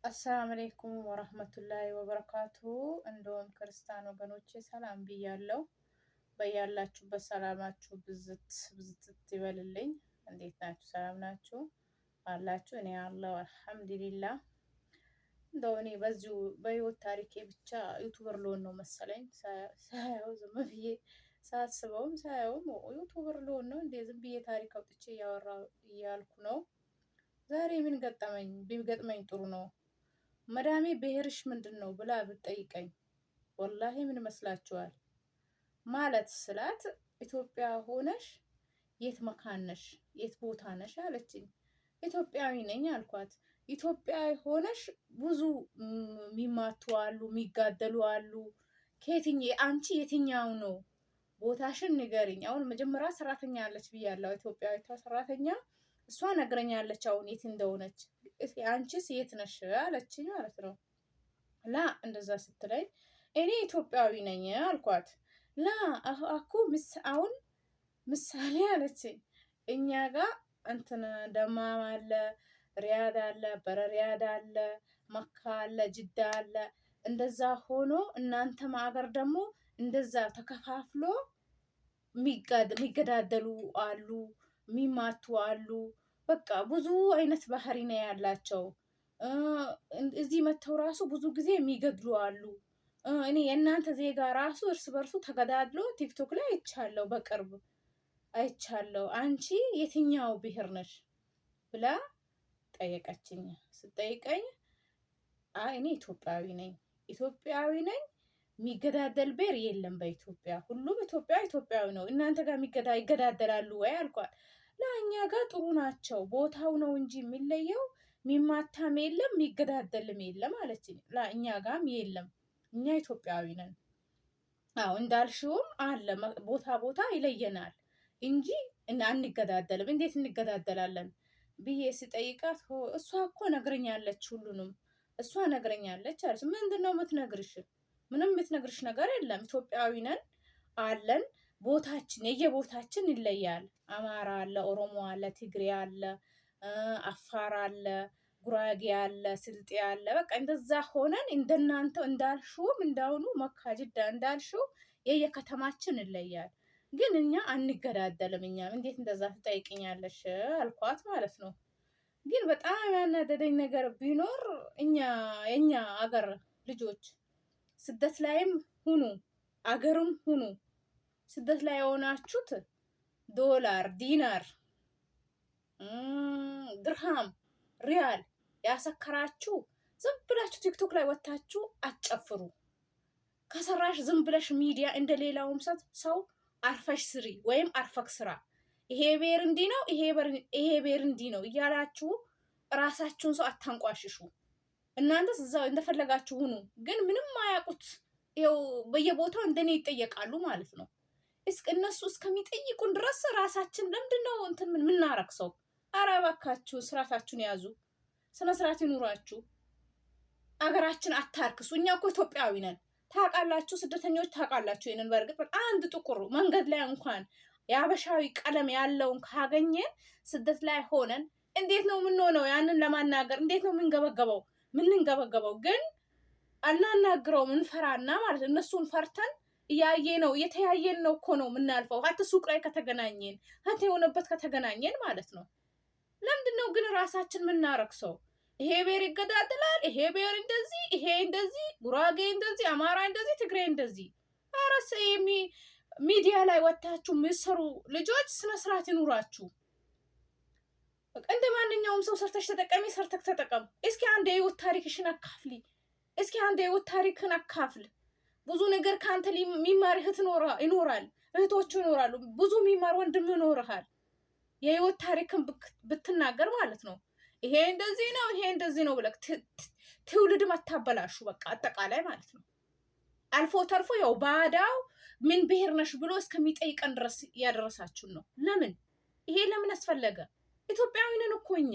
አሰላሙ አለይኩም ወራህመቱላሂ ወበረካቱ። እንደውም ክርስቲያን ወገኖቼ ሰላም ብያለሁ። በያላችሁበት ሰላማችሁ ብዝት ብዝት ይበልልኝ። እንዴት ናችሁ? ሰላም ናችሁ አላችሁ? እኔ አለሁ አልሐምዱሊላህ። እንደው እኔ በዚሁ በህይወት ታሪኬ ብቻ ዩቱበር ልሆን ነው መሰለኝ። ሳያው ዝም ብዬ ሳስበውም ሳያውም ዩቱበር ልሆን ነው እንዴ? ዝም ብዬ ታሪክ አውጥቼ እያወራሁ እያልኩ ነው። ዛሬ ምን ገጠመኝ? ቢገጥመኝ ጥሩ ነው። መዳሜ ብሔርሽ ምንድን ነው ብላ ብትጠይቀኝ ወላሂ ምን መስላችኋል? ማለት ስላት ኢትዮጵያ ሆነሽ የት መካን ነሽ? የት ቦታ ነሽ አለችኝ። ኢትዮጵያዊ ነኝ አልኳት። ኢትዮጵያዊ ሆነሽ ብዙ የሚማቱ አሉ፣ የሚጋደሉ አሉ። አንቺ የትኛው ነው ቦታሽን ንገሪኝ። አሁን መጀመሪያ ሰራተኛ አለች ብያለሁ፣ ኢትዮጵያዊቷ ሰራተኛ እሷ ነግረኛለች አሁን የት እንደሆነች። አንቺስ የት ነሽ አለችኝ ማለት ነው። ላ እንደዛ ስትለኝ እኔ ኢትዮጵያዊ ነኝ አልኳት። ላ አኩ አሁን ምሳሌ አለችኝ። እኛ ጋር እንትን ደማም አለ፣ ሪያድ አለ፣ በረሪያድ አለ፣ መካ አለ፣ ጅዳ አለ። እንደዛ ሆኖ እናንተም ሀገር ደግሞ እንደዛ ተከፋፍሎ የሚገዳደሉ አሉ፣ የሚማቱ አሉ። በቃ ብዙ አይነት ባህሪ ነው ያላቸው። እዚህ መተው ራሱ ብዙ ጊዜ የሚገድሉ አሉ። እኔ የእናንተ ዜጋ ራሱ እርስ በርሱ ተገዳድሎ ቲክቶክ ላይ አይቻለሁ፣ በቅርብ አይቻለሁ። አንቺ የትኛው ብሔር ነሽ ብላ ጠየቀችኝ። ስጠይቀኝ እኔ ኢትዮጵያዊ ነኝ፣ ኢትዮጵያዊ ነኝ። የሚገዳደል ብሔር የለም በኢትዮጵያ። ሁሉም ኢትዮጵያዊ ነው። እናንተ ጋር ይገዳደላሉ ወይ አልኳት። ለእኛ ጋር ጥሩ ናቸው። ቦታው ነው እንጂ የሚለየው፣ የሚማታም የለም የሚገዳደልም የለም አለችኝ። እኛ ጋርም የለም፣ እኛ ኢትዮጵያዊ ነን። አዎ እንዳልሽውም አለ ቦታ ይለየናል እንጂ አንገዳደልም። እንዴት እንገዳደላለን ብዬ ስጠይቃት እሷ እኮ ነግረኛለች፣ ሁሉንም እሷ ነግረኛለች አለች። ምንድን ነው የምትነግርሽ? ምንም የምትነግርሽ ነገር የለም። ኢትዮጵያዊ ነን አለን። ቦታችን የየቦታችን ይለያል። አማራ አለ፣ ኦሮሞ አለ፣ ትግሬ አለ፣ አፋር አለ፣ ጉራጌ አለ፣ ስልጤ አለ። በቃ እንደዛ ሆነን እንደናንተ እንዳልሽውም እንዳሁኑ መካ ጅዳ እንዳልሽው የየከተማችን ይለያል። ግን እኛ አንገዳደልም። እኛም እንዴት እንደዛ ትጠይቅኛለሽ አልኳት ማለት ነው። ግን በጣም ያናደደኝ ነገር ቢኖር የኛ አገር ልጆች ስደት ላይም ሁኑ አገርም ሁኑ ስደት ላይ የሆናችሁት ዶላር፣ ዲናር፣ ድርሃም፣ ሪያል ያሰከራችሁ ዝም ብላችሁ ቲክቶክ ላይ ወታችሁ አትጨፍሩ። ከሰራሽ ዝም ብለሽ ሚዲያ እንደሌላውም ሰው አርፈሽ ስሪ ወይም አርፈክ ስራ። ይሄ ብሔር እንዲህ ነው፣ ይሄ ብሔር እንዲህ ነው እያላችሁ ራሳችሁን ሰው አታንቋሽሹ። እናንተስ እዛው እንደፈለጋችሁ ሁኑ። ግን ምንም አያውቁት ይኸው በየቦታው እንደኔ ይጠየቃሉ ማለት ነው። እነሱ እስከሚጠይቁን ድረስ ራሳችን ለምንድን ነው እንትን ምናረግ ሰው? ኧረ እባካችሁ ስርዓታችሁን ያዙ፣ ስነ ስርዓት ይኑራችሁ። አገራችን አታርክሱ። እኛ እኮ ኢትዮጵያዊ ነን ታውቃላችሁ። ስደተኞች ታውቃላችሁ ይሄንን። በእርግጥ አንድ ጥቁር መንገድ ላይ እንኳን የአበሻዊ ቀለም ያለውን ካገኘን ስደት ላይ ሆነን እንዴት ነው የምንሆነው? ያንን ለማናገር እንዴት ነው ምንንገበገበው? ግን አናናግረውም፣ እንፈራና ማለት እነሱን ፈርተን እየተያየን ነው እኮ ነው የምናልፈው። ሀተ ሱቅ ላይ ከተገናኘን ሀተ የሆነበት ከተገናኘን ማለት ነው። ለምንድን ነው ግን ራሳችን የምናረክሰው? ይሄ ብሔር ይገዳደላል፣ ይሄ ብሔር እንደዚህ፣ ይሄ እንደዚህ፣ ጉራጌ እንደዚህ፣ አማራ እንደዚህ፣ ትግሬ እንደዚህ። አረሰ ሚዲያ ላይ ወታችሁ የምትሰሩ ልጆች ስነ ስርዓት ይኑራችሁ። እንደ ማንኛውም ሰው ሰርተሽ ተጠቀሚ፣ ሰርተክ ተጠቀም። እስኪ አንድ የህይወት ታሪክሽን አካፍሊ። እስኪ አንድ የህይወት ታሪክን አካፍል። ብዙ ነገር ከአንተ የሚማር እህት ይኖራል፣ እህቶቹ ይኖራሉ። ብዙ የሚማር ወንድም ይኖርሃል። የህይወት ታሪክን ብትናገር ማለት ነው። ይሄ እንደዚህ ነው፣ ይሄ እንደዚህ ነው ብለህ ትውልድም አታበላሹ። በቃ አጠቃላይ ማለት ነው። አልፎ ተርፎ ያው ባዳው ምን ብሔር ነሽ ብሎ እስከሚጠይቀን ድረስ ያደረሳችሁን ነው። ይሄ ለምን አስፈለገ? ኢትዮጵያዊ ነን እኮ እኛ።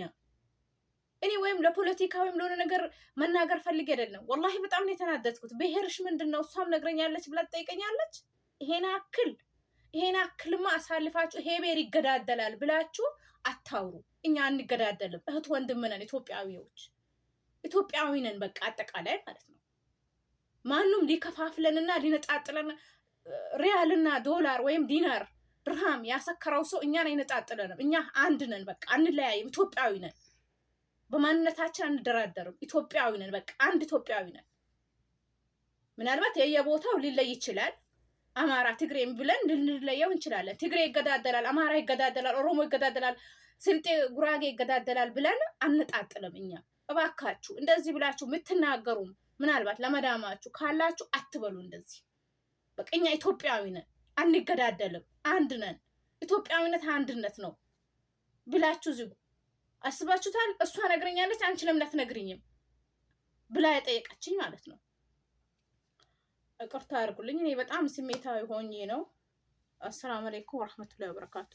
እኔ ወይም ለፖለቲካ ወይም ለሆነ ነገር መናገር ፈልጌ አይደለም። ወላሂ በጣም ነው የተናደድኩት። ብሔርሽ ምንድን ነው? እሷም ነግረኛለች ብላ ትጠይቀኛለች። ይሄን አክልማ አሳልፋችሁ ይሄ ብሔር ይገዳደላል ብላችሁ አታውሩ። እኛ አንገዳደልም። እህት ወንድም ነን ኢትዮጵያዊዎች። ኢትዮጵያዊ ነን በቃ አጠቃላይ ማለት ነው። ማንም ሊከፋፍለንና ሊነጣጥለን ሪያልና ዶላር ወይም ዲናር ድርሃም ያሰከረው ሰው እኛን አይነጣጥለንም። እኛ አንድ ነን በቃ አንለያይም። ኢትዮጵያዊ ነን። በማንነታችን አንደራደርም። ኢትዮጵያዊ ነን በቃ አንድ ኢትዮጵያዊ ነን። ምናልባት የየቦታው ሊለይ ይችላል። አማራ ትግሬም ብለን ልንለየው እንችላለን። ትግሬ ይገዳደላል፣ አማራ ይገዳደላል፣ ኦሮሞ ይገዳደላል፣ ስልጤ ጉራጌ ይገዳደላል ብለን አንጣጥልም። እኛ እባካችሁ እንደዚህ ብላችሁ የምትናገሩም ምናልባት ለመዳማችሁ ካላችሁ አትበሉ እንደዚህ። በቃ እኛ ኢትዮጵያዊ ነን፣ አንገዳደልም፣ አንድ ነን። ኢትዮጵያዊነት አንድነት ነው ብላችሁ ዝጉ። አስባችሁታል? እሷ ነግረኛለች፣ አንቺ ለምን አትነግሪኝም ብላ የጠየቀችኝ ማለት ነው። ይቅርታ አድርጉልኝ፣ እኔ በጣም ስሜታዊ ሆኜ ነው። አሰላሙ አለይኩም ወራህመቱላሂ ወበረካቱ።